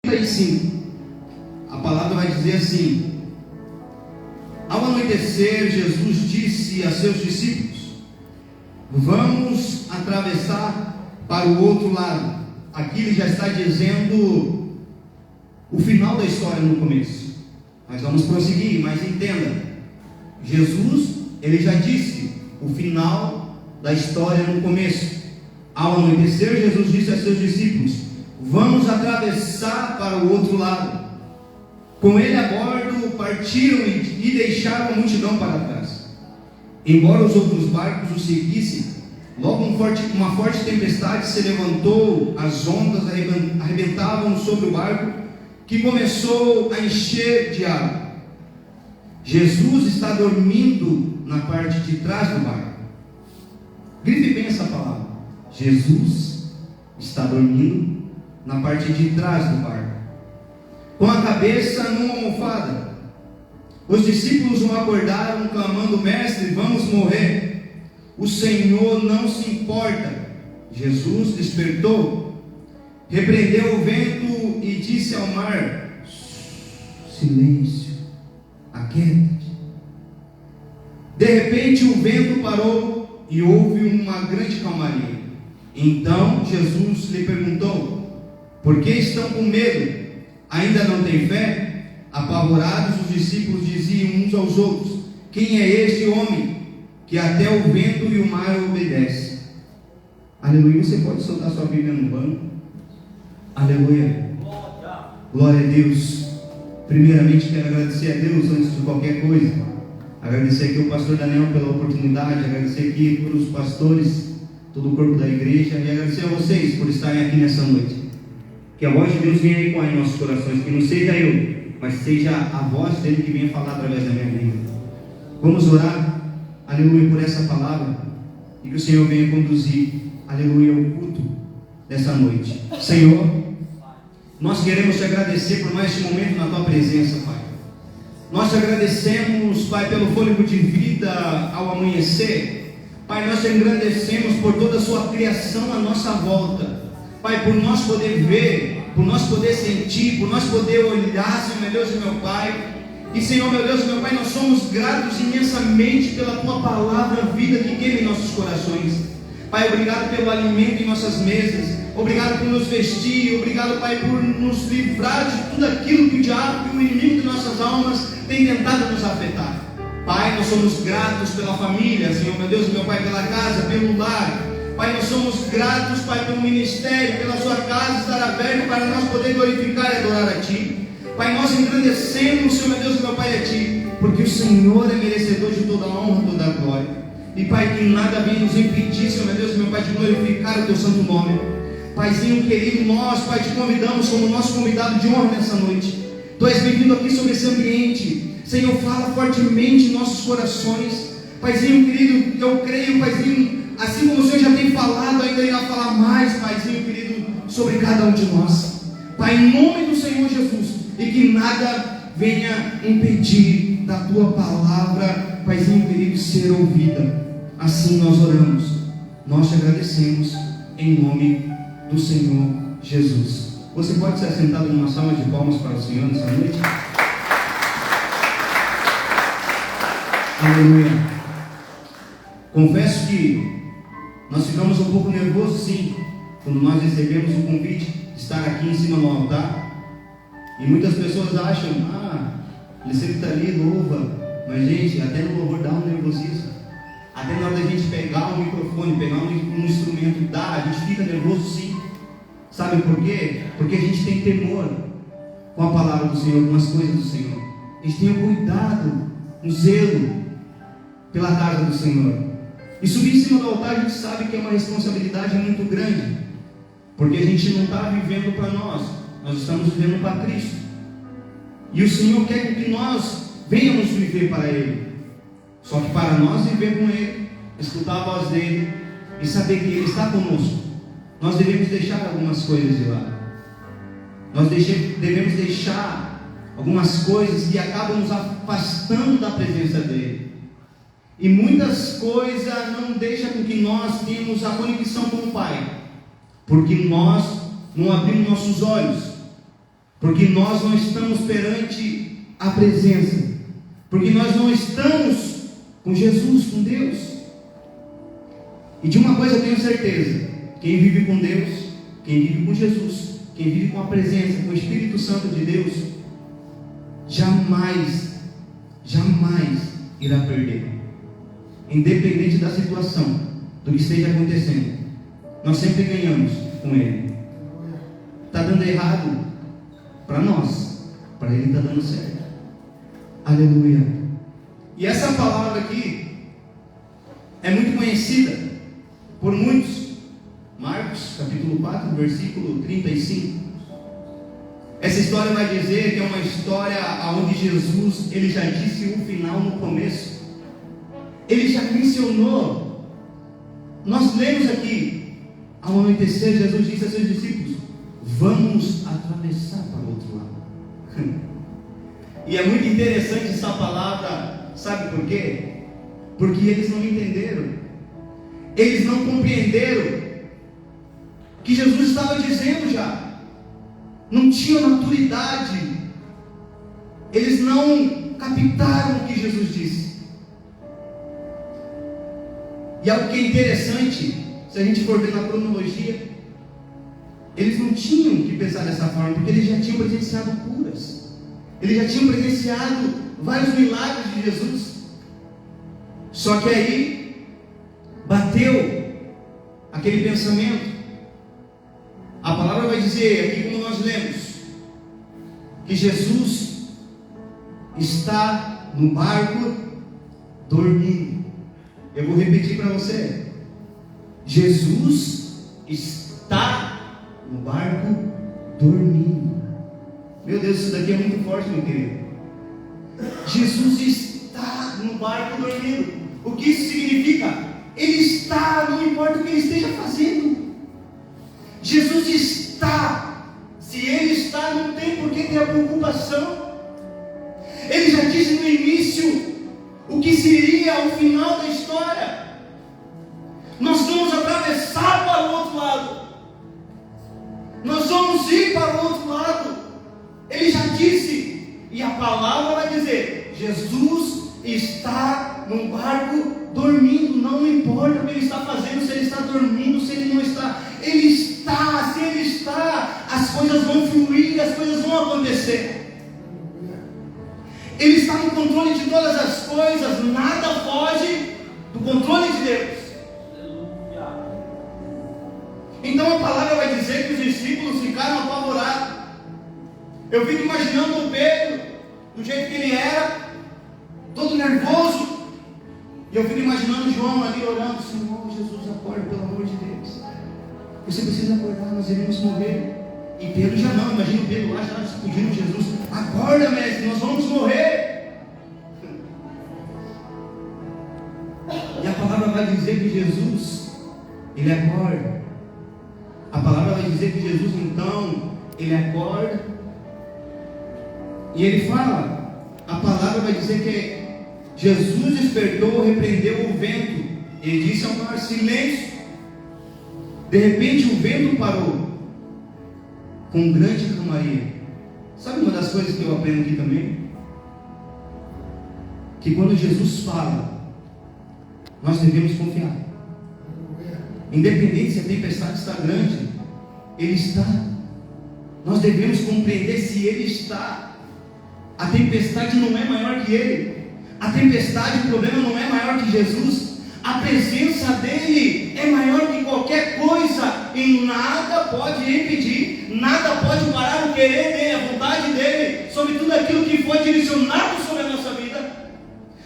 35, a palavra vai dizer assim: ao anoitecer, Jesus disse a seus discípulos: vamos atravessar para o outro lado. Aqui ele já está dizendo o final da história no começo. Nós vamos prosseguir, mas entenda, Jesus, ele já disse o final da história no começo. Ao anoitecer, Jesus disse a seus discípulos: vamos atravessar para o outro lado. Com ele a bordo, partiram e deixaram a multidão para trás. Embora os outros barcos o seguissem, logo uma forte tempestade se levantou, as ondas arrebentavam sobre o barco, que começou a encher de água. Jesus está dormindo na parte de trás do barco. Grife bem essa palavra: Jesus está dormindo na parte de trás do barco, com a cabeça numa almofada. Os discípulos o acordaram, clamando: mestre, vamos morrer. O Senhor não se importa. Jesus despertou, repreendeu o vento e disse ao mar: silêncio, aquieta-te. De repente o vento parou e houve uma grande calmaria. Então Jesus lhe perguntou: por que estão com medo? Ainda não têm fé? Apavorados, os discípulos diziam uns aos outros: quem é este homem que até o vento e o mar obedece? Aleluia. Você pode soltar sua Bíblia no banco? Aleluia. Glória a Deus. Primeiramente quero agradecer a Deus antes de qualquer coisa. Agradecer aqui ao pastor Daniel pela oportunidade, agradecer aqui pelos pastores, todo o corpo da igreja, e agradecer a vocês por estarem aqui nessa noite. Que a voz de Deus venha ecoar em nossos corações, que não seja eu, mas seja a voz dele que venha falar através da minha vida. Vamos orar, aleluia, por essa palavra, e que o Senhor venha conduzir, aleluia, o culto dessa noite. Senhor, nós queremos te agradecer por mais este momento na tua presença, Pai. Nós te agradecemos, Pai, pelo fôlego de vida ao amanhecer. Pai, nós te agradecemos por toda a sua criação à nossa volta. Pai, por nós poder ver, por nós poder sentir, por nós poder olhar, Senhor meu Deus e meu Pai. E Senhor meu Deus e meu Pai, nós somos gratos imensamente pela tua palavra vida que queima em nossos corações. Pai, obrigado pelo alimento em nossas mesas. Obrigado por nos vestir. Obrigado, Pai, por nos livrar de tudo aquilo que o diabo, que o inimigo de nossas almas tem tentado nos afetar. Pai, nós somos gratos pela família, Senhor meu Deus e meu Pai, pela casa, pelo lar. Pai, nós somos gratos, Pai, pelo ministério, pela sua casa estar aberta para nós poder glorificar e adorar a Ti. Pai, nós engrandecemos, Senhor meu Deus e meu Pai, a Ti, porque o Senhor é merecedor de toda a honra, toda a glória. E Pai, que nada venha nos impedir, Senhor meu Deus e meu Pai, de glorificar o Teu santo nome. Paizinho querido, nós, Pai, te convidamos como nosso convidado de honra nessa noite. Tu és bem-vindo aqui sobre esse ambiente. Senhor, fala fortemente em nossos corações. Paizinho querido, eu creio, Paizinho, assim como o Senhor já tem falado, ainda irá falar mais, Paizinho querido, sobre cada um de nós. Pai, em nome do Senhor Jesus, e que nada venha impedir da Tua palavra, Paizinho querido, ser ouvida. Assim nós oramos, nós te agradecemos, em nome do Senhor Jesus. Você pode ser assentado numa salva de palmas para o Senhor nessa noite? Aleluia. Confesso que nós ficamos um pouco nervosos, sim, quando nós recebemos o convite de estar aqui em cima no altar. E muitas pessoas acham: ele sempre está ali, louva. Mas gente, até no louvor dá um nervosismo. Até na hora da gente pegar um microfone, pegar um instrumento, a gente fica nervoso, sim. Sabe por quê? Porque a gente tem temor com a palavra do Senhor, com as coisas do Senhor. A gente tem um cuidado, um zelo pela casa do Senhor. E subir em cima do altar, a gente sabe que é uma responsabilidade muito grande, porque a gente não está vivendo para nós estamos vivendo para Cristo. E o Senhor quer que nós venhamos viver para Ele. Só que para nós viver com Ele, escutar a voz dEle e saber que Ele está conosco, nós devemos deixar algumas coisas de lado. Nós devemos deixar algumas coisas que acabam nos afastando da presença dEle. E muitas coisas não deixam com que nós tenhamos a conexão com o Pai, porque nós não abrimos nossos olhos. Porque nós não estamos perante a presença, porque nós não estamos com Jesus, com Deus. E de uma coisa eu tenho certeza: quem vive com Deus, quem vive com Jesus, quem vive com a presença, com o Espírito Santo de Deus, jamais irá perder. Independente da situação, do que esteja acontecendo, nós sempre ganhamos com Ele. Está dando errado para nós, para Ele está dando certo. Aleluia. E essa palavra aqui é muito conhecida por muitos. Marcos capítulo 4, versículo 35. Essa história vai dizer que é uma história onde Jesus, ele já disse o final no começo. Ele já mencionou. Nós lemos aqui: ao anoitecer, Jesus disse a seus discípulos: vamos atravessar para o outro lado. E é muito interessante essa palavra, sabe por quê? Porque eles não entenderam, eles não compreenderam o que Jesus estava dizendo já, não tinham maturidade, eles não captaram o que Jesus disse. E algo que é interessante, se a gente for ver na cronologia, eles não tinham que pensar dessa forma, porque eles já tinham presenciado curas, eles já tinham presenciado vários milagres de Jesus. Só que aí bateu aquele pensamento. A palavra vai dizer aqui, como nós lemos, que Jesus está no barco dormindo. Eu vou repetir para você: Jesus está no barco dormindo. Meu Deus, isso daqui é muito forte, meu querido. Jesus está no barco dormindo. O que isso significa? Ele está, não importa o que ele esteja fazendo. Jesus está. Se ele está, não tem por que ter a preocupação. Ele já disse no início o que seria o final da história. Nós vamos atravessar para o outro lado, nós vamos ir para o outro lado. Ele já disse, e a palavra vai dizer: Jesus está num barco dormindo. Não importa o que ele está fazendo, se ele está dormindo, se ele não está, ele está. Se ele está, as coisas vão fluir, as coisas vão acontecer. Ele está no controle de todas as coisas, nada foge do controle de Deus. Então a palavra vai dizer que os discípulos ficaram apavorados. Eu fico imaginando o Pedro, do jeito que ele era, todo nervoso. E eu fico imaginando João ali orando: Senhor Jesus, acorda, pelo amor de Deus. Você precisa acordar, nós iremos morrer. E Pedro já não, imagina o Pedro lá já pedindo Jesus: acorda, mestre, nós vamos morrer. E a palavra vai dizer que Jesus, ele acorda. A palavra vai dizer que Jesus, então, ele acorda e ele fala. A palavra vai dizer que Jesus despertou, repreendeu o vento. Ele disse ao mar: silêncio. De repente o vento parou, com grande calmaria. Sabe uma das coisas que eu aprendo aqui também? Que quando Jesus fala, nós devemos confiar. Independente se a tempestade está grande, Ele está. Nós devemos compreender se Ele está. A tempestade não é maior que Ele. A tempestade, o problema não é maior que Jesus. A presença dEle é maior que qualquer coisa. E nada pode impedir, nada pode parar o querer dEle, a vontade dEle, sobre tudo aquilo que foi direcionado sobre a nossa vida.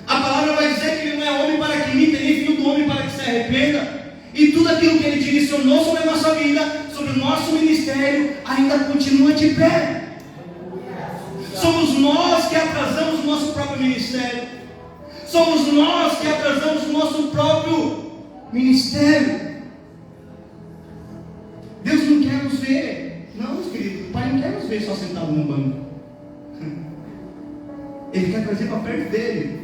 A palavra vai dizer que Ele não é homem para que minta, nem filho do homem para que se arrependa. E tudo aquilo que Ele direcionou sobre a nossa vida, sobre o nosso ministério, ainda continua de pé. Somos nós que atrasamos o nosso próprio ministério. Somos nós que atrasamos o nosso próprio ministério. Deus não quer nos ver. Não, meus queridos, o Pai não quer nos ver só sentado no banco. Ele quer trazer para perto dEle.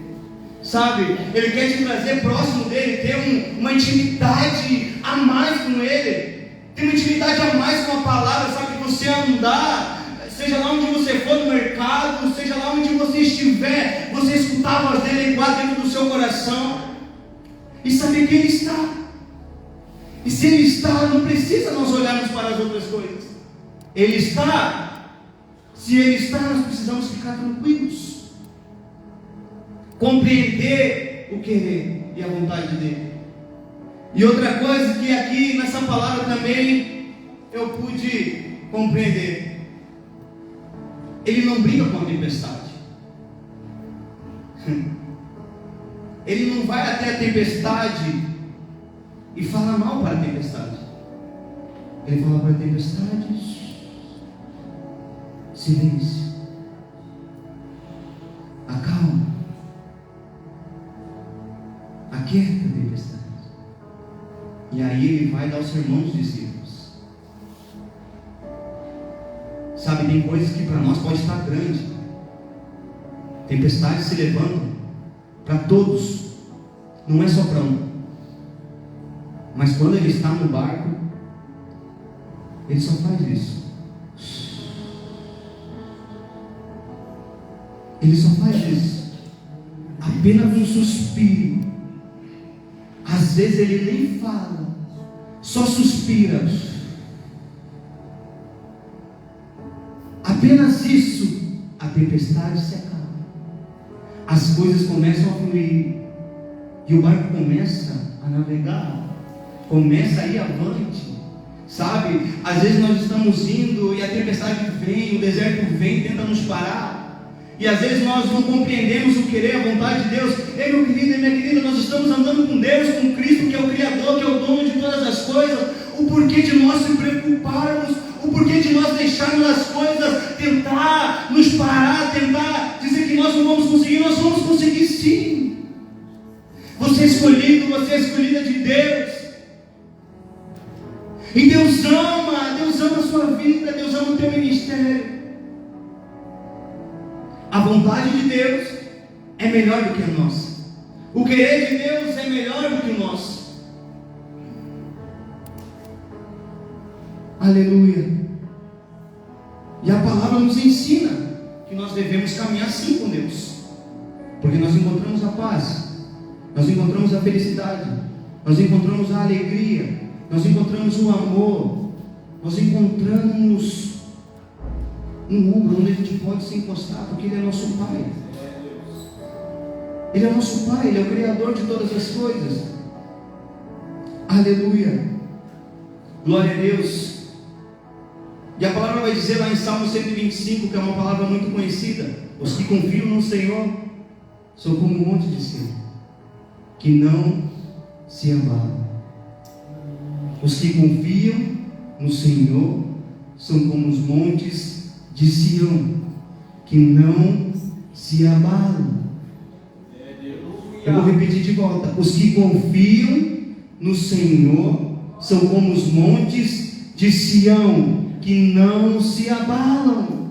Sabe? Ele quer te trazer próximo dEle. Ter uma intimidade a mais com Ele. Ter uma intimidade a mais com a palavra. Sabe? Que você andar, seja lá onde você estiver, você escutar a voz dele ecoar dentro do seu coração e saber que ele está. E se ele está, não precisa nós olharmos para as outras coisas. Ele está. Se ele está, nós precisamos ficar tranquilos, compreender o querer e a vontade dele. E outra coisa que aqui nessa palavra também eu pude compreender: ele não briga com a tempestade. Ele não vai até a tempestade e fala mal para a tempestade. Ele fala para a tempestade: silêncio, acalma, aquieta a tempestade. E aí ele vai dar o sermão dos discípulos. Sabe, tem coisas que para nós pode estar grande. Tempestades se levantam para todos, não é só para um. Mas quando ele está no barco, ele só faz isso. Ele só faz isso. Apenas um suspiro. Às vezes ele nem fala, só suspira. Apenas isso, a tempestade se acaba. As coisas começam a fluir. E o barco começa a navegar. Começa a ir avante. Sabe? Às vezes nós estamos indo e a tempestade vem, o deserto vem, tenta nos parar. E às vezes nós não compreendemos o querer, a vontade de Deus. Ei, meu querido e minha querida, nós estamos andando com Deus, com Cristo, que é o Criador, que é o dono de todas as coisas. O porquê de nós se preocuparmos, o porquê de nós deixarmos as coisas tentar nos parar, tentar dizer que nós não vamos conseguir. Nós vamos conseguir sim. Você é escolhido, você é escolhida de Deus. E Deus ama a sua vida, Deus ama o teu ministério. A vontade de Deus é melhor do que a nossa. O querer de Deus é melhor do que o nosso. Aleluia. E a palavra nos ensina que nós devemos caminhar sim com Deus, porque nós encontramos a paz, nós encontramos a felicidade, nós encontramos a alegria, nós encontramos o amor, nós encontramos um ombro onde a gente pode se encostar, porque Ele é nosso Pai. Ele é nosso Pai, Ele é o Criador de todas as coisas. Aleluia. Glória a Deus. E a palavra vai dizer lá em Salmo 125, que é uma palavra muito conhecida: os que confiam no Senhor são como um monte de Sião, que não se abalam. Os que confiam no Senhor são como os montes de Sião, que não se abalam. Eu vou repetir de volta: os que confiam no Senhor são como os montes de Sião, que não se abalam.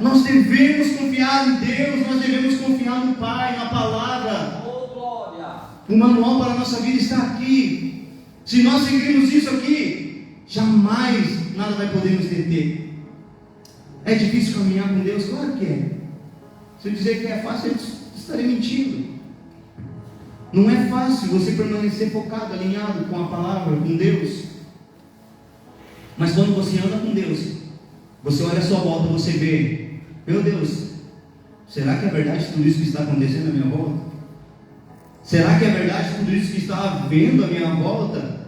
Nós devemos confiar em Deus, nós devemos confiar no Pai, na palavra. O manual para a nossa vida está aqui. Se nós seguirmos isso aqui, jamais nada vai poder nos deter. É difícil caminhar com Deus? Claro que é. Se eu dizer que é fácil, eu estarei mentindo. Não é fácil você permanecer focado, alinhado com a palavra, com Deus. Mas quando você anda com Deus, você olha a sua volta, você vê: meu Deus, será que é verdade tudo isso que está acontecendo à minha volta? Será que é verdade tudo isso que está havendo à minha volta?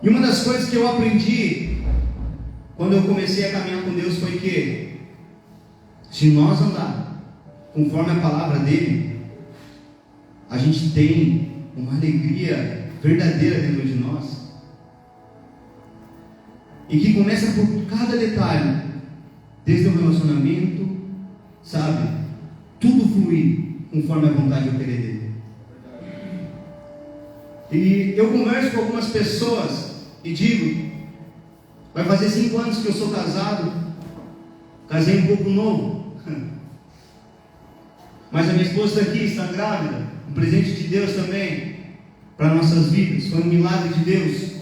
E uma das coisas que eu aprendi quando eu comecei a caminhar com Deus foi que, se nós andar conforme a palavra dele, a gente tem uma alegria verdadeira dentro de nós, e que começa por cada detalhe, desde o relacionamento, sabe, tudo fluir conforme a vontade e o querer dele. E eu converso com algumas pessoas e digo: vai fazer 5 anos que eu sou casado, casei um pouco novo, mas a minha esposa está aqui, está grávida, um presente de Deus também para nossas vidas, foi um milagre de Deus.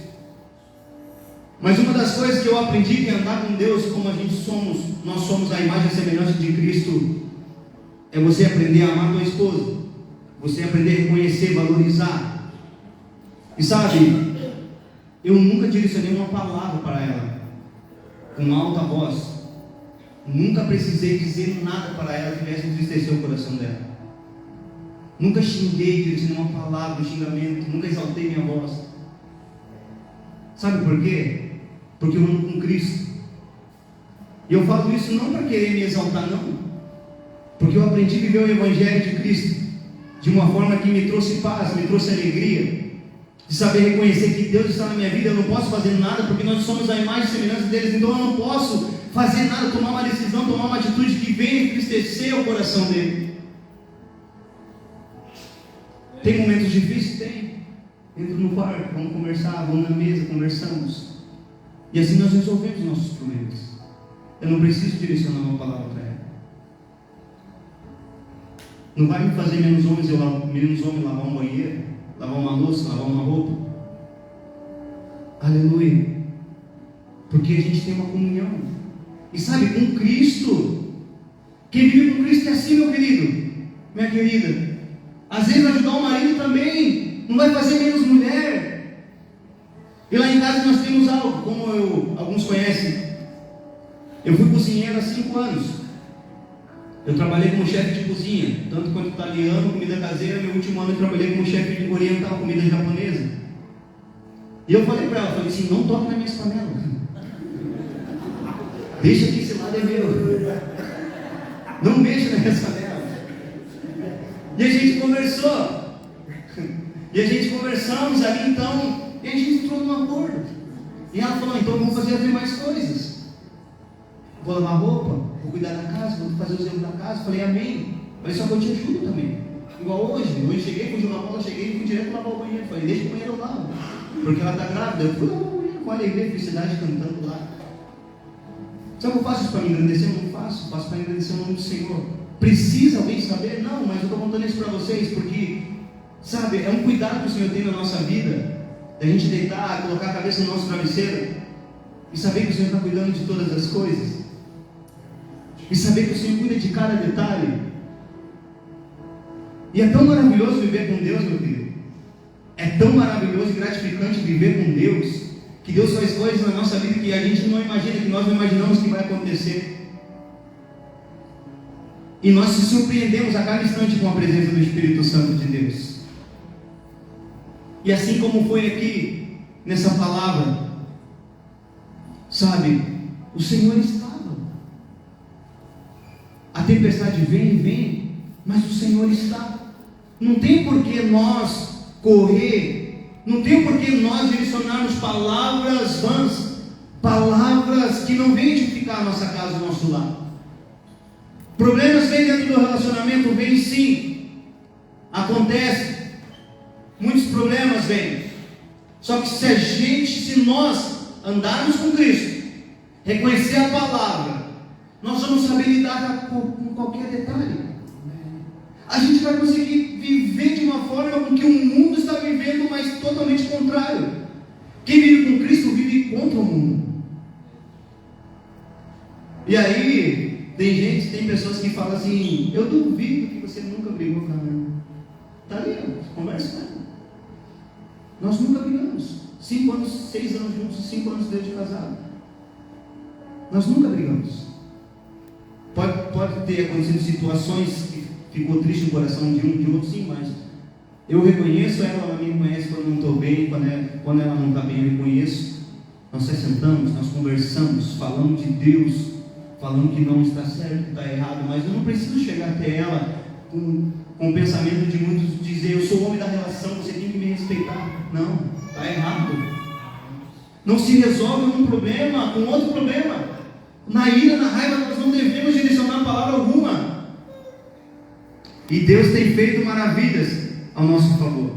Mas uma das coisas que eu aprendi que andar com Deus, como nós somos a imagem e semelhança de Cristo, é você aprender a amar tua esposa, você aprender a reconhecer, valorizar. E sabe, eu nunca direcionei uma palavra para ela com alta voz, nunca precisei dizer nada para ela que viesse entristecer o coração dela. Nunca xinguei, direcionei uma palavra, um xingamento, nunca exaltei minha voz. Sabe por quê? Porque eu ando com Cristo. E eu falo isso não para querer me exaltar, não, porque eu aprendi a viver o Evangelho de Cristo de uma forma que me trouxe paz, me trouxe alegria, de saber reconhecer que Deus está na minha vida. Eu não posso fazer nada, porque nós somos a imagem e semelhança deles. Então eu não posso fazer nada, tomar uma decisão, tomar uma atitude que venha entristecer o coração dele. Tem momentos difíceis? Tem. Entro no quarto, vamos conversar, vamos na mesa, conversamos. E assim nós resolvemos nossos problemas. Eu não preciso direcionar uma palavra para ela. Não vai me fazer menos homem lavar um banheiro, lavar uma louça, lavar uma roupa. Aleluia. Porque a gente tem uma comunhão. E sabe, com Cristo, quem vive com Cristo é assim, meu querido, minha querida. Às vezes ajudar o marido também não vai fazer menos mulher. E lá em casa nós temos algo, como alguns conhecem. Eu fui cozinheiro há 5 anos. Eu trabalhei como chefe de cozinha, tanto quanto italiano, comida caseira. Meu último ano eu trabalhei como chefe de oriental, comida japonesa. E eu falei para ela, falei assim, não toque nas minhas panelas. Deixa que esse lado é meu. Não mexa nas minhas panelas. E a gente conversou. E a gente conversamos ali então, e a gente entrou num acordo. E ela falou, então vamos fazer as demais coisas. Vou lavar roupa, vou cuidar da casa, vou fazer os erros da casa. Falei, amém. Mas só que eu te ajudo também. Igual hoje. Hoje cheguei, fui jogar bola, cheguei e fui direto lavar o banheiro. Falei, deixa o banheiro lá. Porque ela está grávida. Eu fui lavar o banheiro com alegria, felicidade, cantando lá. Sabe, eu faço isso para me engrandecer? Eu não faço. Faço para engrandecer o nome do Senhor. Precisa alguém saber? Não, mas eu estou contando isso para vocês porque, sabe, é um cuidado que o Senhor tem na nossa vida. Da gente deitar, colocar a cabeça no nosso travesseiro e saber que o Senhor está cuidando de todas as coisas. E saber que o Senhor cuida de cada detalhe. E é tão maravilhoso viver com Deus, meu querido. É tão maravilhoso e gratificante viver com Deus, que Deus faz coisas na nossa vida que a gente não imagina, que nós não imaginamos que vai acontecer. E nós se surpreendemos a cada instante com a presença do Espírito Santo de Deus. E assim como foi aqui, nessa palavra, sabe, o Senhor estava. A tempestade vem, mas o Senhor está. Não tem por que nós correr, não tem por que nós direcionarmos palavras vãs, palavras que não vêm edificar a nossa casa, o nosso lar. Problemas vêm dentro do relacionamento, vêm sim, acontece, muitos problemas vêm. Só que se nós andarmos com Cristo, reconhecer a palavra, nós vamos saber lidar com qualquer detalhe. A gente vai conseguir viver de uma forma com que o mundo está vivendo, mas totalmente contrário. Quem vive com Cristo vive contra o mundo. E aí, tem pessoas que falam assim, eu duvido que você nunca brigou com a minha. Está ali, conversa com ela. Nós nunca brigamos. 5 anos, 6 anos juntos, 5 anos desde casado. Nós nunca brigamos. Pode ter acontecido situações que ficou triste o coração de um, de outro, sim, mas eu reconheço ela me reconhece quando não estou bem, quando ela não está bem, eu reconheço. Nós se sentamos, nós conversamos, falamos de Deus, falando que não está certo, que está errado, mas eu não preciso chegar até ela com o pensamento de muitos dizer, eu sou o homem da relação, você tem que me respeitar. Não, está errado. Não se resolve um problema com outro problema. Na ira, na raiva, nós não devemos direcionar palavra alguma. E Deus tem feito maravilhas ao nosso favor.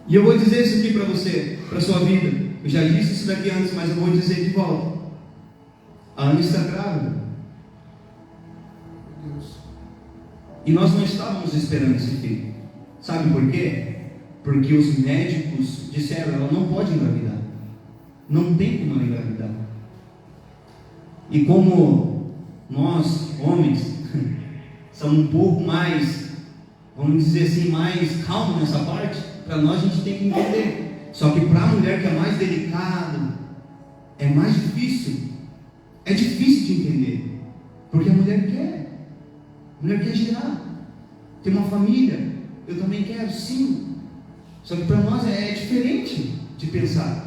E eu vou dizer isso aqui para você, para a sua vida. Eu já disse isso daqui antes, mas eu vou dizer de volta. A Ana está grávida. E nós não estávamos esperando esse filho. Sabe por quê? Porque os médicos disseram, ela não pode engravidar. Não tem como ela engravidar. E como nós, homens, somos um pouco mais, vamos dizer assim, mais calmos nessa parte, para nós a gente tem que entender. Só que para a mulher que é mais delicada, é mais difícil. É difícil de entender. Porque a mulher quer. A mulher quer gerar. Ter uma família. Eu também quero, sim. Só que para nós é diferente de pensar.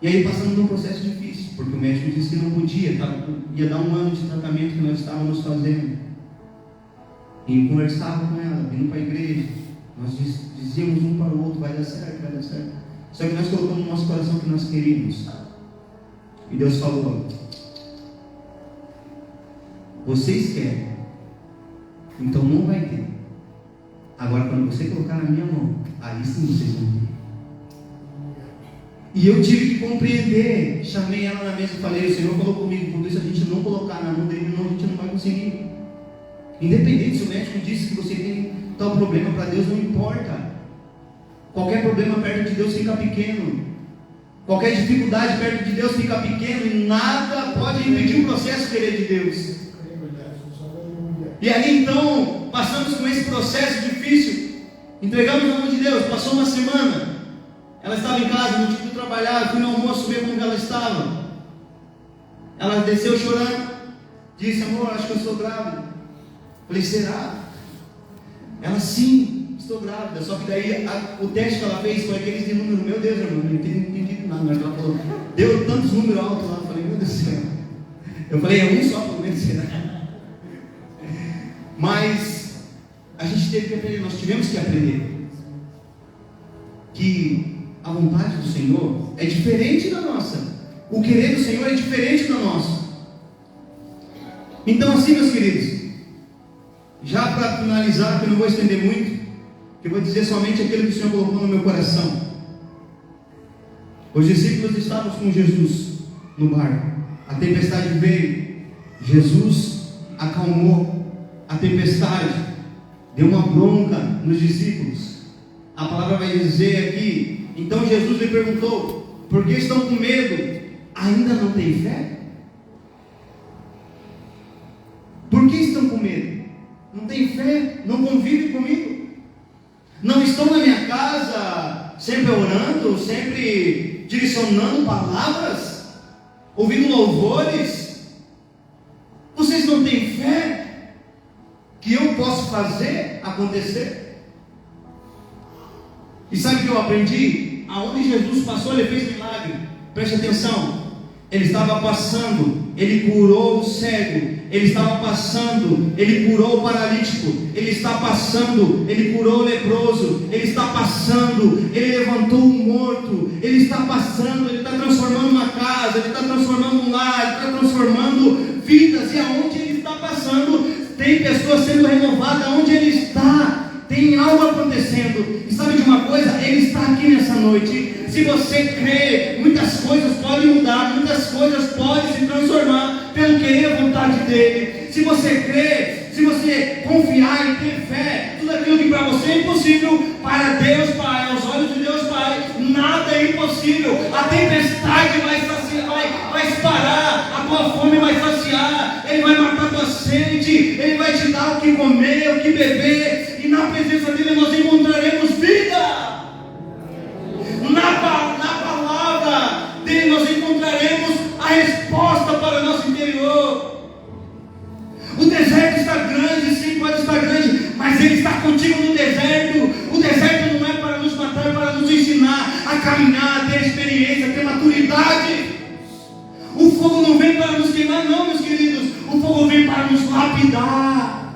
E aí passamos num processo difícil, porque o médico disse que não podia, ia dar 1 ano de tratamento que nós estávamos fazendo. E eu conversava com ela, vindo para a igreja. Nós dizíamos um para o outro, vai dar certo, vai dar certo. Só que nós colocamos no nosso coração que nós queríamos. E Deus falou, vocês querem, então não vai ter. Agora quando você colocar na minha mão, aí sim vocês vão ter. E eu tive que compreender. Chamei ela na mesa e falei, o Senhor falou comigo, por isso a gente não colocar na mão dele, não, a gente não vai conseguir. Independente se o médico disse que você tem tal problema, para Deus não importa. Qualquer problema perto de Deus fica pequeno. Qualquer dificuldade perto de Deus fica pequeno. E nada pode impedir o processo querer de Deus. E aí então, passamos com esse processo difícil. Entregamos na mão de Deus. Passou uma semana. Ela estava em casa, não tinha que trabalhar. Fui no almoço ver como ela estava. Ela desceu chorando. Disse, amor, acho que eu estou grávida. Falei, será? Ela, sim, estou grávida. Só que daí o teste que ela fez foi aqueles de número. Meu Deus, irmão, não entendi nada. Mas ela falou, deu tantos números altos lá. Eu falei, meu Deus do céu. Eu falei, é um só, pelo menos será? Mas a gente teve que aprender, nós tivemos que aprender que a vontade do Senhor é diferente da nossa. O querer do Senhor é diferente da nossa. Então assim, meus queridos, já para finalizar, que eu não vou estender muito, que eu vou dizer somente aquilo que o Senhor colocou no meu coração. Os discípulos estavam com Jesus no barco. A tempestade veio. Jesus acalmou a tempestade. Deu uma bronca nos discípulos. A palavra vai dizer aqui. Então Jesus lhe perguntou, por que estão com medo? Ainda não têm fé? Por que estão com medo? Não têm fé? Não convivem comigo? Não estão na minha casa sempre orando, sempre direcionando palavras, ouvindo louvores? Vocês não têm fé que eu posso fazer acontecer? E sabe o que eu aprendi? Aonde Jesus passou, ele fez milagre. Preste atenção. Ele estava passando, ele curou o cego. Ele estava passando, ele curou o paralítico. Ele está passando, ele curou o leproso. Ele está passando, ele levantou o morto. Ele está passando, ele está transformando uma casa, ele está transformando um lar, ele está transformando vidas. E aonde ele está passando, tem pessoas sendo renovadas. Aonde ele está, tem algo acontecendo. E sabe de uma coisa? Ele está aqui nessa noite. Se você crê, muitas coisas podem mudar, muitas coisas podem se transformar pelo querer a vontade dele. Se você crê, se você confiar e ter fé, tudo aquilo que para você é impossível, para Deus Pai, aos olhos de Deus Pai, nada é impossível. A tempestade vai parar, a tua fome vai saciar, Ele vai matar a tua sede, Ele vai te dar o que comer, o que beber, e na presença dele nós encontraremos vida. Na palavra dele nós encontraremos a resposta para o nosso interior. O deserto está grande, sim, pode estar grande, mas ele está contigo no deserto. O deserto não é para nos matar, é para nos ensinar a caminhar, a ter experiência, a ter maturidade. O fogo não vem para nos queimar, não, meus queridos. O fogo vem para nos lapidar,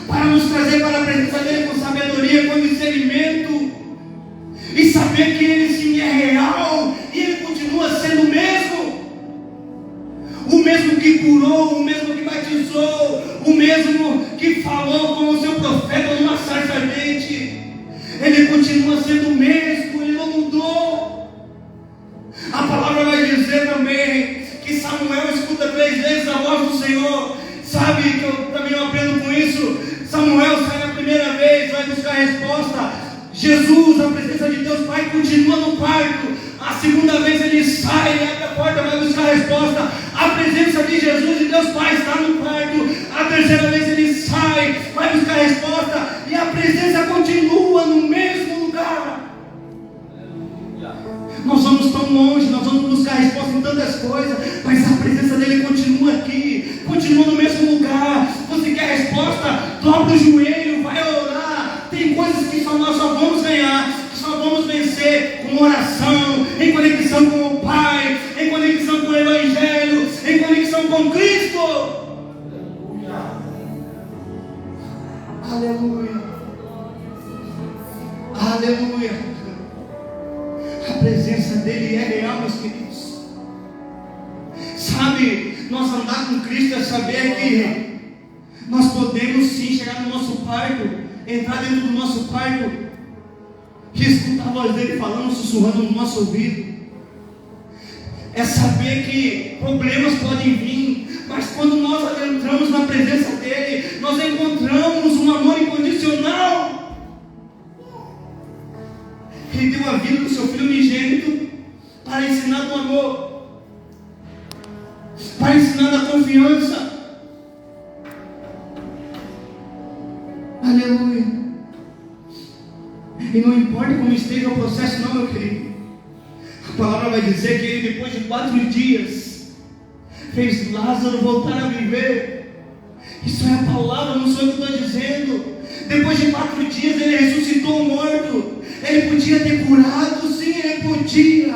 para nos trazer para a presença dele com sabedoria, com discernimento, e saber que Ele sim é real, e Ele continua sendo o mesmo que curou, o mesmo que batizou, o mesmo que falou como seu profeta numa sarça ardente. Ele continua sendo o mesmo, Ele não mudou. A palavra vai dizer também que Samuel escuta 3 vezes a voz do Senhor. Sabe que eu também aprendo com isso? Samuel sai na primeira vez, vai buscar a resposta. Jesus, a presença de Deus Pai, continua no quarto. A segunda vez ele sai, ele abre a porta, vai buscar a resposta. A presença de Jesus e Deus Pai está no quarto. A terceira vez ele sai, vai buscar a resposta. E a presença continua no mesmo lugar. Nós vamos tão longe, nós vamos buscar a resposta em tantas coisas, mas a presença dele continua aqui, continua no mesmo lugar. Você quer a resposta? Dobra o joelho, vai orar. Tem coisas que nós só vamos ganhar, que só vamos vencer com oração, em conexão com o Pai, em conexão com o Evangelho, em conexão com Cristo. Aleluia. Aleluia. A presença dele é real, meus queridos. Sabe, nós andar com Cristo é saber que nós podemos sim chegar no nosso quarto, entrar dentro do nosso quarto e escutar a voz dele falando, sussurrando no nosso ouvido. É saber que problemas podem vir, mas quando nós entramos na presença dele, nós encontramos um amor incondicional. Ele deu a vida do seu Filho unigênito para ensinar do amor, para ensinar da confiança. Aleluia. E não importa como esteja o processo, não, meu querido. A palavra vai dizer que ele, depois de 4 dias, fez Lázaro voltar a viver. Isso é a palavra, não sou eu que estou dizendo. Depois de 4 dias ele ressuscitou o morto. Ele podia ter curado, sim, ele podia,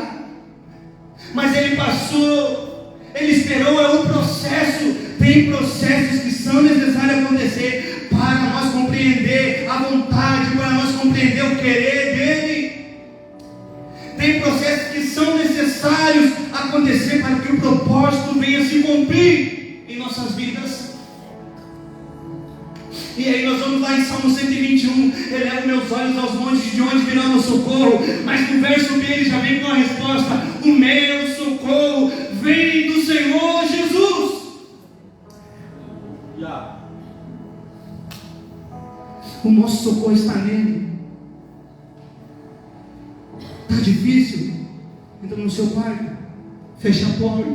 mas ele passou, ele esperou. É um processo. Tem processos que são necessários acontecer para nós compreender a vontade, para nós compreender o querer dele. Tem processos que são necessários acontecer para que o propósito venha se cumprir em nossas vidas. E aí nós vamos lá em Salmo 121, elevo meus olhos aos montes, de onde virá o meu socorro. Mas no verso B ele já vem com a resposta: o meu socorro vem do Senhor Jesus. O nosso socorro está nele. Está difícil? Entra no seu quarto, fecha a porta,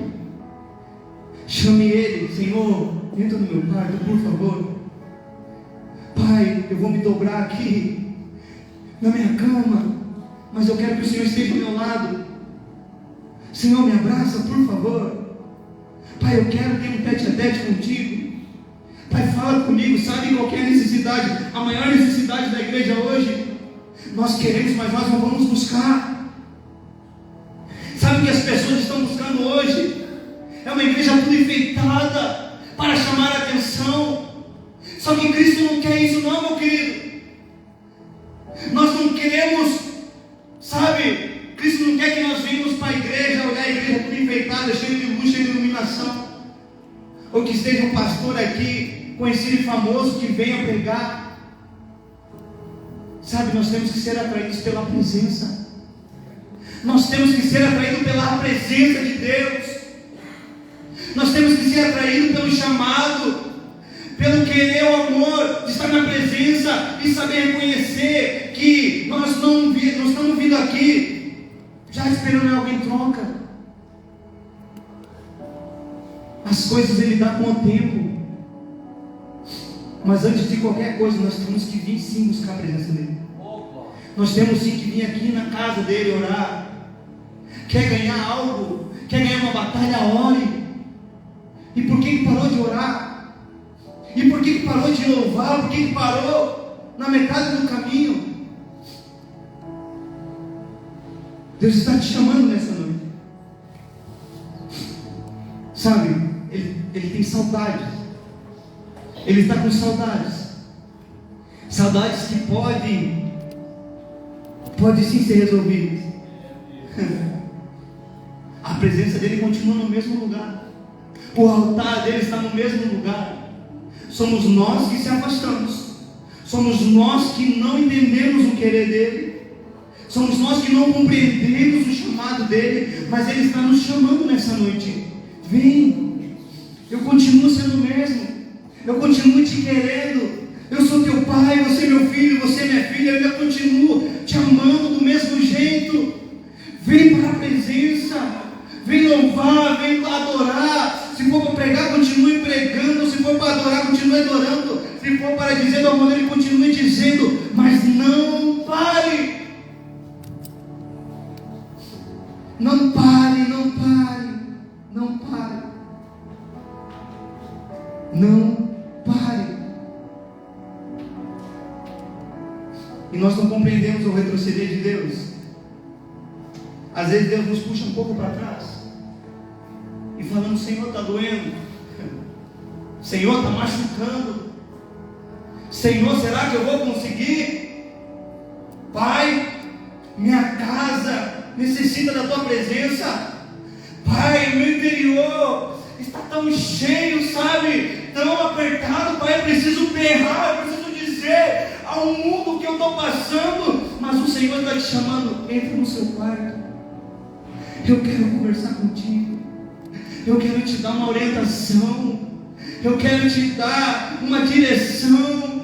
chame ele: Senhor, entra no meu quarto, por favor. Pai, eu vou me dobrar aqui na minha cama, mas eu quero que o Senhor esteja ao meu lado. Senhor, me abraça, por favor. Pai, eu quero ter um tete-a-tete contigo. Pai, fala comigo, sabe qual que é a necessidade, a maior necessidade da igreja hoje? Nós queremos, mas nós não vamos buscar. Sabe o que as pessoas estão buscando hoje? É uma igreja tudo enfeitada para chamar a atenção. Só que Cristo não quer isso não, meu querido. Nós não queremos, sabe, Cristo não quer que nós venhamos para a igreja, olhar a igreja tudo enfeitada, cheia de luz, cheia de iluminação. Ou que esteja um pastor aqui, conhecido e famoso, que venha pregar. Sabe, nós temos que ser atraídos pela presença. Nós temos que ser atraídos pela presença de Deus. Nós temos que ser atraídos pelo chamado, pelo querer, o amor de estar na presença e saber reconhecer que nós não estamos vindo aqui já esperando algo em troca. As coisas Ele dá com o tempo, mas antes de qualquer coisa nós temos que vir sim buscar a presença dEle. Nós temos sim que vir aqui na casa dEle orar. Quer ganhar algo? Quer ganhar uma batalha? Ore. E por que parou de orar? E por que parou de louvar? Por que parou na metade do caminho? Deus está te chamando nessa noite. Sabe, Ele tem saudades. Ele está com saudades. Saudades que podem sim ser resolvidas. A presença dEle continua no mesmo lugar. O altar dEle está no mesmo lugar. Somos nós que se afastamos. Somos nós que não entendemos o querer dEle. Somos nós que não compreendemos o chamado dEle. Mas Ele está nos chamando nessa noite. Vem. Eu continuo sendo o mesmo. Eu continuo te querendo. Eu sou teu Pai. pai, você é meu filho, você é minha filha, eu ainda continuo te amando do mesmo jeito. Vem para a presença, vem louvar, vem para adorar. Se for para pregar, continue pregando. Se for para adorar, continue adorando. Se for para dizer do amor dele, continue dizendo, mas não pare. Não pare, não pare, não pare. Não pare. E nós não compreendemos o retroceder de Deus. Às vezes Deus nos puxa um pouco para trás e falando, Senhor, está doendo, Senhor, está machucando, Senhor, será que eu vou conseguir? Pai, minha casa necessita da tua presença. Pai, meu interior está tão cheio, sabe, tão apertado. Pai, eu preciso berrar, eu preciso dizer ao mundo que eu estou passando. Mas o Senhor está te chamando, entra no seu quarto, eu quero conversar contigo, eu quero te dar uma orientação, eu quero te dar uma direção.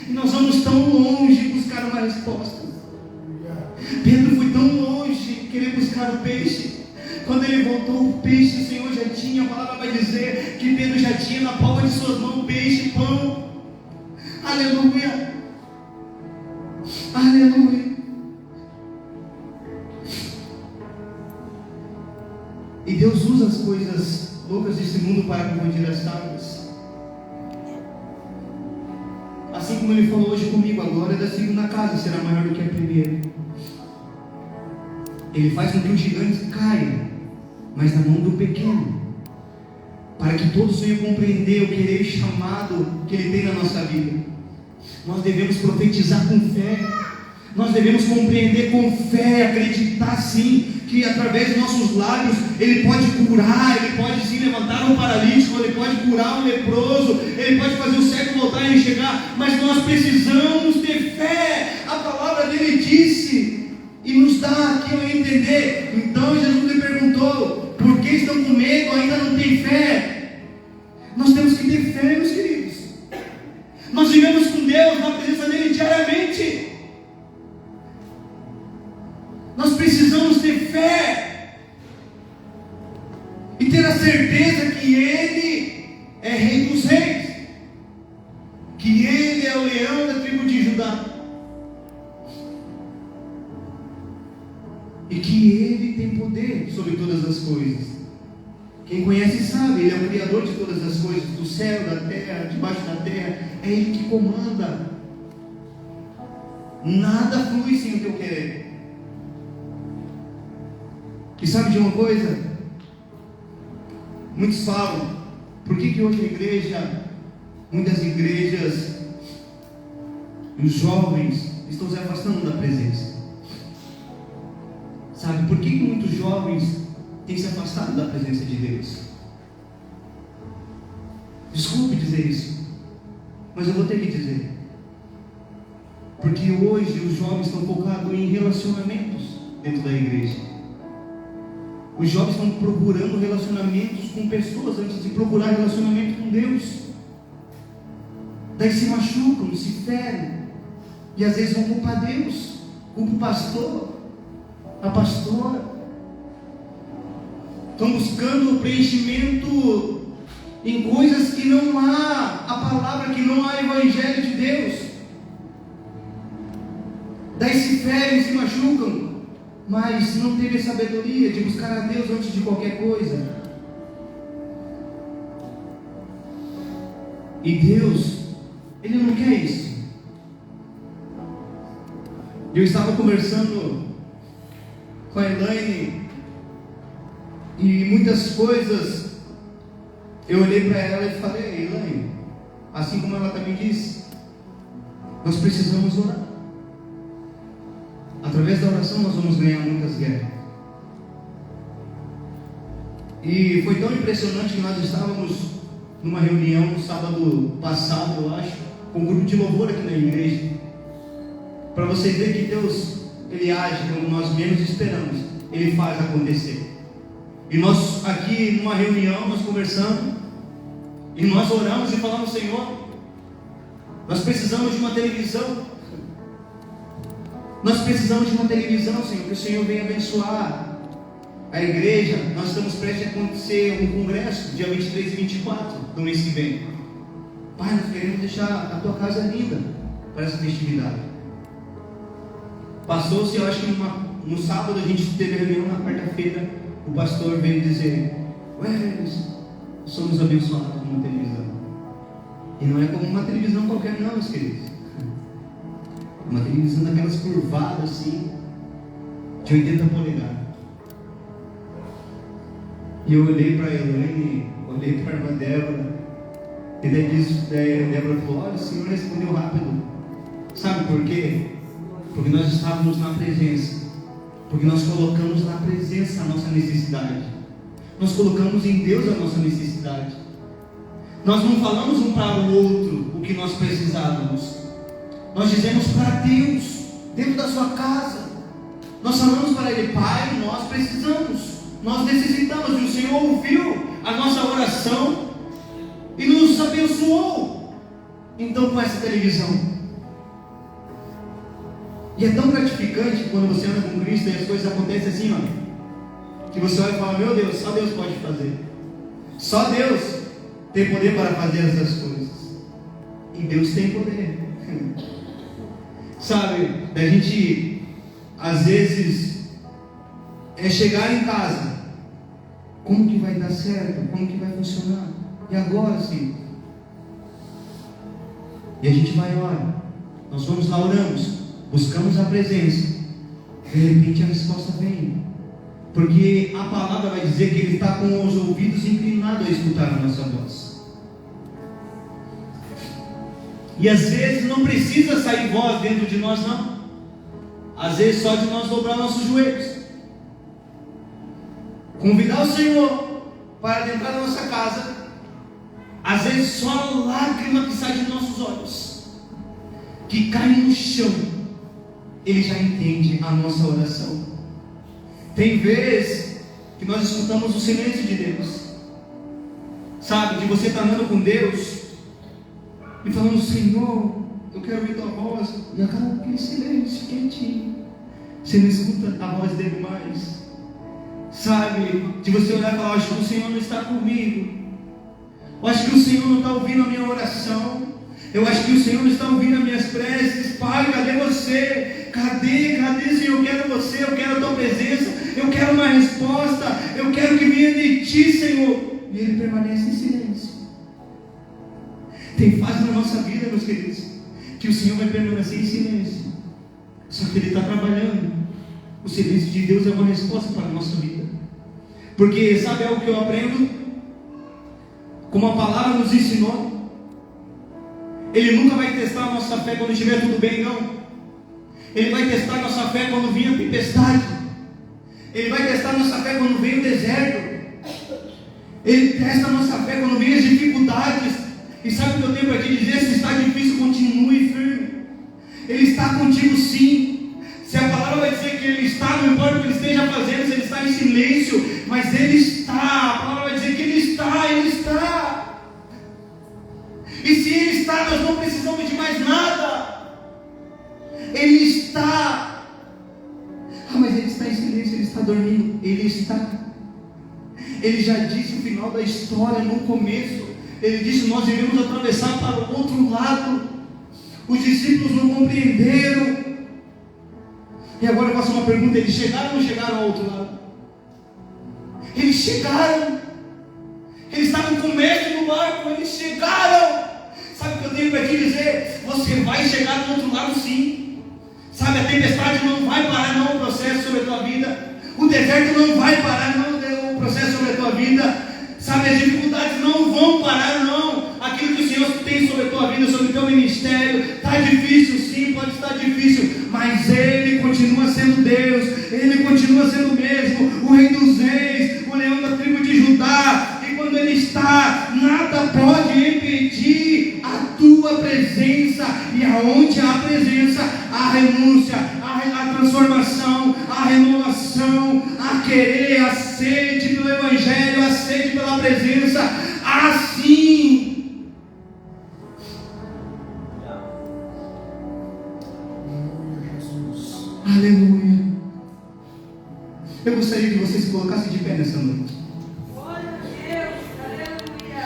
E nós vamos tão longe buscar uma resposta. Pedro foi tão longe querer buscar o peixe. Quando ele voltou, o peixe o Senhor já tinha. A palavra vai dizer que Pedro já tinha na palma de suas mãos peixe e pão. Aleluia, aleluia. E Deus usa as coisas loucas desse mundo para confundir as sábias. Assim como Ele falou hoje comigo, a glória da segunda casa será maior do que a primeira. Ele faz com que o gigante caia, mas na mão do pequeno, para que todos venham compreender o querer chamado que Ele tem na nossa vida. Nós devemos profetizar com fé. Nós devemos compreender com fé, acreditar sim, que através dos nossos lábios Ele pode curar, Ele pode sim levantar um paralítico, Ele pode curar um leproso, Ele pode fazer o cego voltar a enxergar, mas nós precisamos ter fé. A palavra dele disse, e nos dá aqui a entender. Então Jesus lhe perguntou, por que estão com medo, ainda não têm fé? Nós temos que ter fé, meus queridos. Nós vivemos com Deus, na presença dele diariamente. Nós precisamos ter fé e ter a certeza que Ele é Rei dos Reis, que Ele é o leão da tribo de Judá, e que Ele tem poder sobre todas as coisas. Quem conhece sabe, Ele é o Criador de todas as coisas, do céu, da terra, debaixo da terra. É Ele que comanda. Nada flui sem o teu querer. E sabe de uma coisa? Muitos falam, por que hoje a igreja, muitas igrejas, os jovens estão se afastando da presença? Sabe, por que muitos jovens têm se afastado da presença de Deus? Desculpe dizer isso, mas eu vou ter que dizer. Porque hoje os jovens estão focados em relacionamentos dentro da igreja. Os jovens estão procurando relacionamentos com pessoas antes de procurar relacionamento com Deus. Daí se machucam, se ferem, e às vezes vão culpar Deus, culpam o pastor, a pastora. Estão buscando preenchimento em coisas que não há a palavra, que não há evangelho de Deus. Daí se ferem, se machucam, mas não teve a sabedoria de buscar a Deus antes de qualquer coisa. E Deus, Ele não quer isso. Eu estava conversando com a Elaine, e muitas coisas eu olhei para ela e falei, Elaine, assim como ela também disse, nós precisamos orar. Através da oração nós vamos ganhar muitas guerras. E foi tão impressionante que nós estávamos numa reunião no sábado passado, eu acho, com um grupo de louvor aqui na igreja. Para você ver que Deus, Ele age quando nós menos esperamos, Ele faz acontecer. E nós aqui numa reunião, nós conversamos, e nós oramos e falamos, Senhor, Nós precisamos de uma televisão. Nós precisamos de uma televisão, Senhor, que o Senhor venha abençoar a igreja. Nós estamos prestes a acontecer um congresso, dia 23 e 24 do mês que vem. Pai, nós queremos deixar a tua casa linda para essa festividade. Passou-se, eu acho que no sábado a gente teve reunião, na quarta-feira o pastor veio dizer: ué, somos abençoados com uma televisão. E não é como uma televisão qualquer não, meus queridos. É uma televisão daquelas curvadas assim, de 80 polegadas. E eu olhei para a Elaine, olhei para a irmã Débora, e daí a Débora falou: olha, o Senhor respondeu rápido. Sabe por quê? Porque nós estávamos na presença. Porque nós colocamos na presença a nossa necessidade. Nós colocamos em Deus a nossa necessidade. Nós não falamos um para o outro o que nós precisávamos. Nós dizemos para Deus, dentro da sua casa. Nós falamos para Ele: Pai, nós precisamos, nós necessitamos. E o Senhor ouviu a nossa oração e nos abençoou. Então, com essa televisão. E é tão gratificante quando você anda com Cristo e as coisas acontecem assim, ó, que você olha e fala: meu Deus, só Deus pode fazer. Só Deus tem poder para fazer essas coisas. E Deus tem poder. Sabe, a gente às vezes chegar em casa: como que vai dar certo? Como que vai funcionar? E agora sim? E a gente vai orar. Nós vamos lá, oramos, buscamos a presença. De repente a resposta vem. Porque a palavra vai dizer que Ele está com os ouvidos inclinados a escutar a nossa voz. E às vezes não precisa sair voz dentro de nós, não. Às vezes só de nós dobrar nossos joelhos, convidar o Senhor para adentrar na nossa casa. Às vezes só a lágrima que sai de nossos olhos, que cai no chão, Ele já entende a nossa oração. Tem vezes que nós escutamos o silêncio de Deus. Sabe, de você estar andando com Deus e falando: Senhor, eu quero ouvir tua voz. E acaba aquele silêncio quietinho. Você não escuta a voz dele mais. Sabe, de você olhar e falar: acho que o Senhor não está comigo. Eu acho que o Senhor não está ouvindo a minha oração. Eu acho que o Senhor não está ouvindo as minhas preces. Pai, cadê você? Cadê, Senhor? Eu quero você, eu quero a tua presença, eu quero uma resposta, eu quero que venha de ti, Senhor. E Ele permanece em silêncio. Tem fase na nossa vida, meus queridos, que o Senhor vai permanecer em silêncio. Só que Ele está trabalhando. O silêncio de Deus é uma resposta para a nossa vida. Porque sabe algo que eu aprendo? Como a palavra nos ensinou, Ele nunca vai testar a nossa fé quando estiver tudo bem, não. Ele vai testar a nossa fé quando vir a tempestade. Ele vai testar a nossa fé quando vem o deserto. Ele testa a nossa fé quando vem as dificuldades. E sabe o que eu tenho para te dizer? Se está difícil, continue firme. Ele está contigo sim. Se a palavra vai dizer que Ele está, não importa o que Ele esteja fazendo, se Ele está em silêncio, mas Ele está. A palavra vai dizer que Ele está, Ele está. E se Ele está, nós não precisamos de mais nada. Ele está. Mas Ele está em silêncio, Ele está dormindo. Ele está. Ele já disse o final da história no começo. Ele disse: nós iremos atravessar para o outro lado. Os discípulos não compreenderam. E agora eu faço uma pergunta: eles chegaram ou não chegaram ao outro lado? Eles chegaram. Eles estavam com o mestre no barco. Eles chegaram. Sabe o que eu tenho para te dizer? Você vai chegar do outro lado sim. Sabe, a tempestade não vai parar não o processo sobre a tua vida. O deserto não vai parar não o processo sobre a tua vida. Sabe, as dificuldades não vão parar não. Aquilo que o Senhor tem sobre a tua vida, sobre o teu ministério, está difícil sim, pode estar difícil, mas Ele continua sendo Deus. Ele continua sendo o mesmo, o Rei dos Reis, o leão da tribo de Judá. E quando Ele está, nada pode impedir a tua presença. E aonde há presença, há renúncia, há transformação, há renovação, há querer, a sede pelo Evangelho, a sede pela presença. Assim, você se colocasse de pé nessa noite. Glória a Deus, aleluia.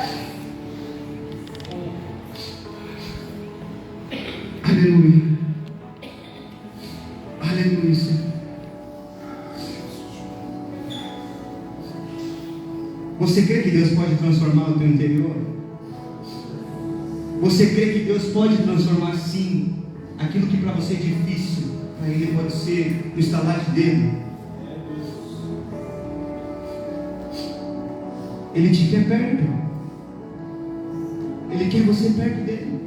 Aleluia. Aleluia, Senhor. Você crê que Deus pode transformar o teu interior? Você crê que Deus pode transformar, sim, aquilo que para você é difícil, para Ele pode ser o estalar de dedo? Ele te quer perto. Ele quer você perto dele.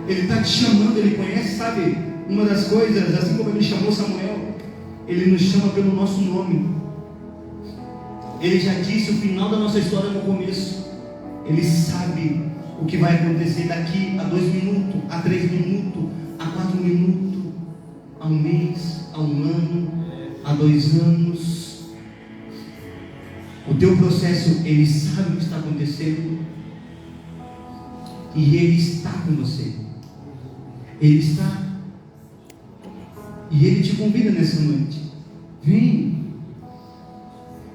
Ele está te chamando, Ele conhece, sabe? Uma das coisas, assim como Ele chamou Samuel, Ele nos chama pelo nosso nome. Ele já disse o final da nossa história no começo. Ele sabe o que vai acontecer daqui a 2 minutos, a 3 minutos, a 4 minutos, a 1 mês, a 1 ano, a 2 anos. O teu processo, Ele sabe o que está acontecendo. E Ele está com você. Ele está. E Ele te convida nessa noite. Vem.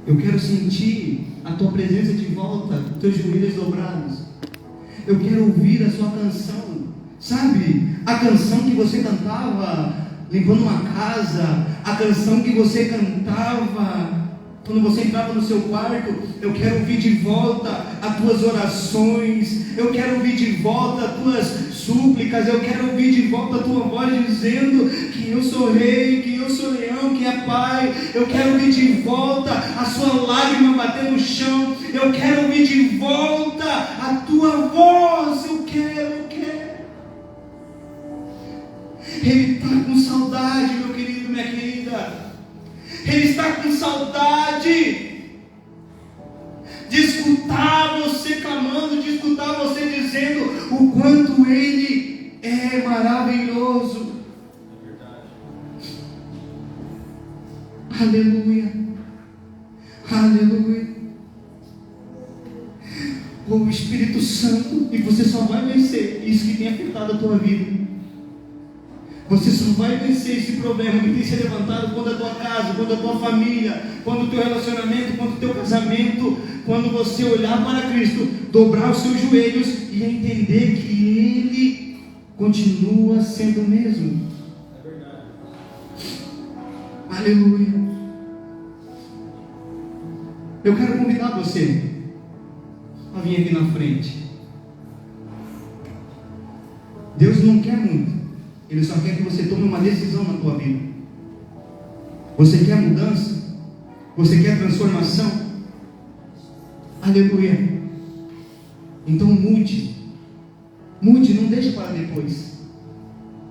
Eu quero sentir a tua presença de volta, os teus joelhos dobrados. Eu quero ouvir a sua canção. Sabe? A canção que você cantava limpando uma casa. A canção que você cantava quando você entrava no seu quarto. Eu quero ouvir de volta as tuas orações. Eu quero ouvir de volta as tuas súplicas. Eu quero ouvir de volta a tua voz dizendo que eu sou rei, que eu sou leão, que é pai. Eu quero ouvir de volta a sua lágrima bater no chão. Eu quero ouvir de volta a tua voz. Eu quero. Ele está com saudade, meu querido, minha querida. Ele está com saudade de escutar você clamando, de escutar você dizendo o quanto Ele é maravilhoso. Aleluia. Aleluia. O Espírito Santo, e você só vai vencer isso que tem afetado a tua vida. Você só vai vencer esse problema que tem se levantado quando a tua casa, quando a tua família, quando o teu relacionamento, quando o teu casamento, quando você olhar para Cristo, dobrar os seus joelhos e entender que Ele continua sendo o mesmo. É verdade. Aleluia. Eu quero convidar você a vir aqui na frente. Deus não quer muito. Ele só quer que você tome uma decisão na tua vida. Você quer mudança? Você quer transformação? Aleluia. Então mude. Mude, não deixe para depois.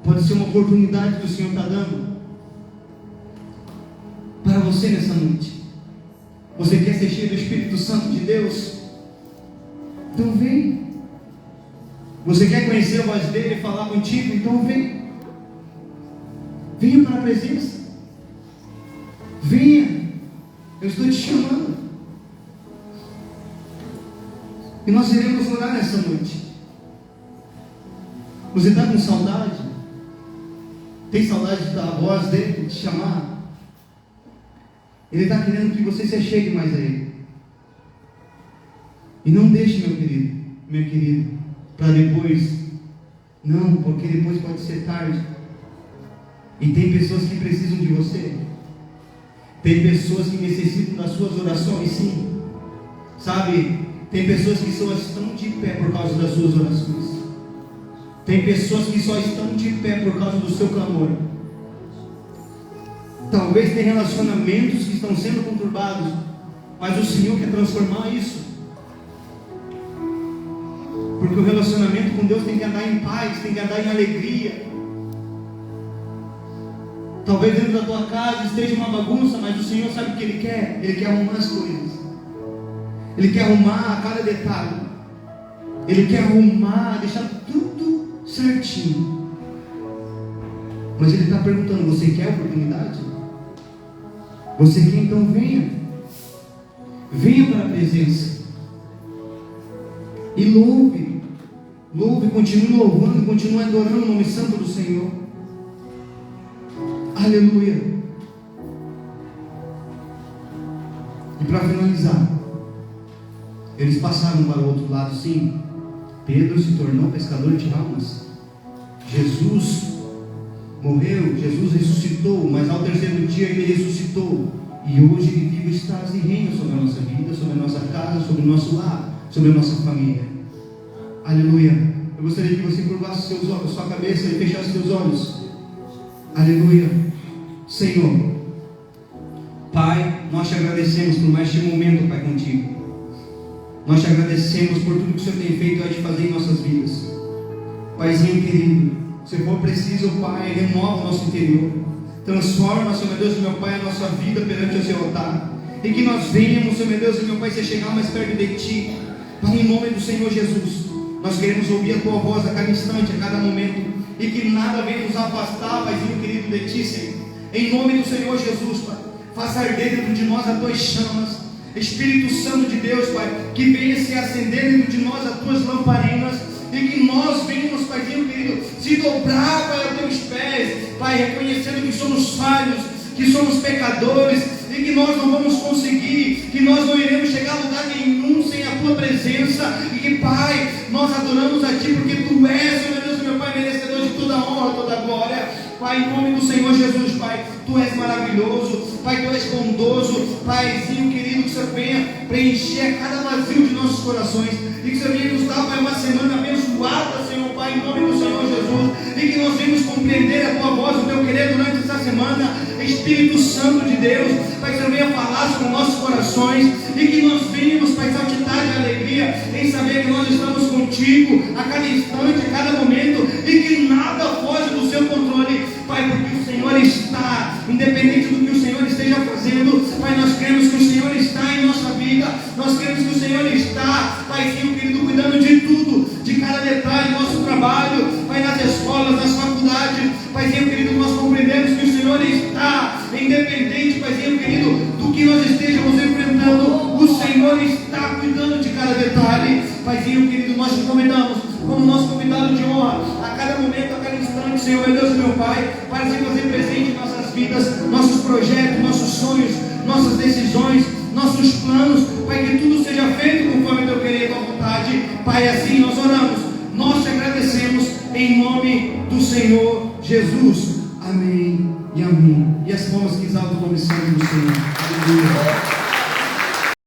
Pode ser uma oportunidade que o Senhor está dando para você nessa noite. Você quer ser cheio do Espírito Santo de Deus? Então vem. Você quer conhecer a voz dele e falar contigo? Então vem. Venha para a presença. Venha. Eu estou te chamando. E nós iremos orar nessa noite. Você está com saudade? Tem saudade da voz dele te chamar? Ele está querendo que você se achegue mais a Ele. E não deixe, meu querido, minha querida, para depois. Não, porque depois pode ser tarde. E tem pessoas que precisam de você. Tem pessoas que necessitam das suas orações, sim. Sabe? Tem pessoas que só estão de pé por causa das suas orações. Tem pessoas que só estão de pé por causa do seu clamor. Talvez tem relacionamentos que estão sendo conturbados, mas o Senhor quer transformar isso. Porque o relacionamento com Deus tem que andar em paz, tem que andar em alegria. Talvez dentro da tua casa esteja uma bagunça, mas o Senhor sabe o que Ele quer. Ele quer arrumar as coisas. Ele quer arrumar a cada detalhe. Ele quer arrumar, deixar tudo certinho. Mas Ele está perguntando, você quer a oportunidade? Você quer? Então venha. Venha para a presença. E louve. Louve, continue louvando, continue adorando o nome santo do Senhor. Aleluia. E para finalizar, eles passaram para o outro lado, sim. Pedro se tornou pescador de almas. Jesus morreu, Jesus ressuscitou, mas ao terceiro dia ele ressuscitou. E hoje ele vive, está e reina sobre a nossa vida, sobre a nossa casa, sobre o nosso lar, sobre a nossa família. Aleluia. Eu gostaria que você curvasse seus olhos, sua cabeça e fechasse seus olhos. Aleluia. Senhor, Pai, nós te agradecemos por mais este momento, Pai, contigo. Nós te agradecemos por tudo que o Senhor tem feito e vai te fazer em nossas vidas. Paizinho querido, se for preciso, Pai, renova o nosso interior. Transforma, Senhor meu Deus e meu Pai, a nossa vida perante o Seu altar. E que nós venhamos, Senhor meu Deus e meu Pai, se chegar mais perto de Ti. Pai, em nome do Senhor Jesus, nós queremos ouvir a Tua voz a cada instante, a cada momento. E que nada venha nos afastar, Paizinho querido, de Ti, Senhor. Em nome do Senhor Jesus, Pai, faça arder dentro de nós as Tuas chamas. Espírito Santo de Deus, Pai, que venha se acender dentro de nós as Tuas lamparinas. E que nós venhamos, Paizinho querido, se dobrar, Pai, aos Teus pés, Pai, reconhecendo que somos falhos, que somos pecadores, e que nós não vamos conseguir, que nós não iremos chegar a lugar nenhum sem a Tua presença, e que, Pai, nós adoramos a Ti, porque Tu és, meu Deus, meu Pai, merecedor de toda a honra, toda a glória. Pai, em nome do Senhor Jesus, Pai, Tu és maravilhoso, Pai, Tu és bondoso, Paizinho querido, que o Senhor venha preencher cada vazio de nossos corações, e que o Senhor venha nos dar, Pai, uma semana abençoada, Senhor, Pai, em nome do Senhor Jesus, e que nós venhamos compreender a Tua voz, o Teu querer durante essa semana. Espírito Santo de Deus, Pai, que o Senhor venha falar sobre nossos corações, e que nós venhamos, Pai, saltitar de alegria em saber que nós estamos contigo a cada instante, a cada momento, e que nada foge do Seu controle, Pai, porque o Senhor está, independente do que o Senhor esteja fazendo, Pai, nós cremos que o Senhor está em nossa vida, nós cremos que o Senhor está, Paizinho querido, cuidando de tudo, de cada detalhe do nosso trabalho, Pai, nas escolas, nas faculdades, Paizinho querido, nós compreendemos que o Senhor está, independente, Paizinho querido, do que nós estejamos enfrentando, o Senhor está cuidando de cada detalhe. Paizinho querido, nós te convidamos, como nosso convidado de honra, a cada momento, a cada instante, Senhor, meu Deus e meu Pai, para se fazer presente em nossas vidas, nossos projetos, nossos sonhos, nossas decisões, nossos planos, Pai, que tudo seja feito conforme o Teu querer e Tua vontade. Pai, assim nós oramos, nós te agradecemos, em nome do Senhor Jesus. Amém e amém. E as palmas que exaltam o nome santo do Senhor. Aleluia.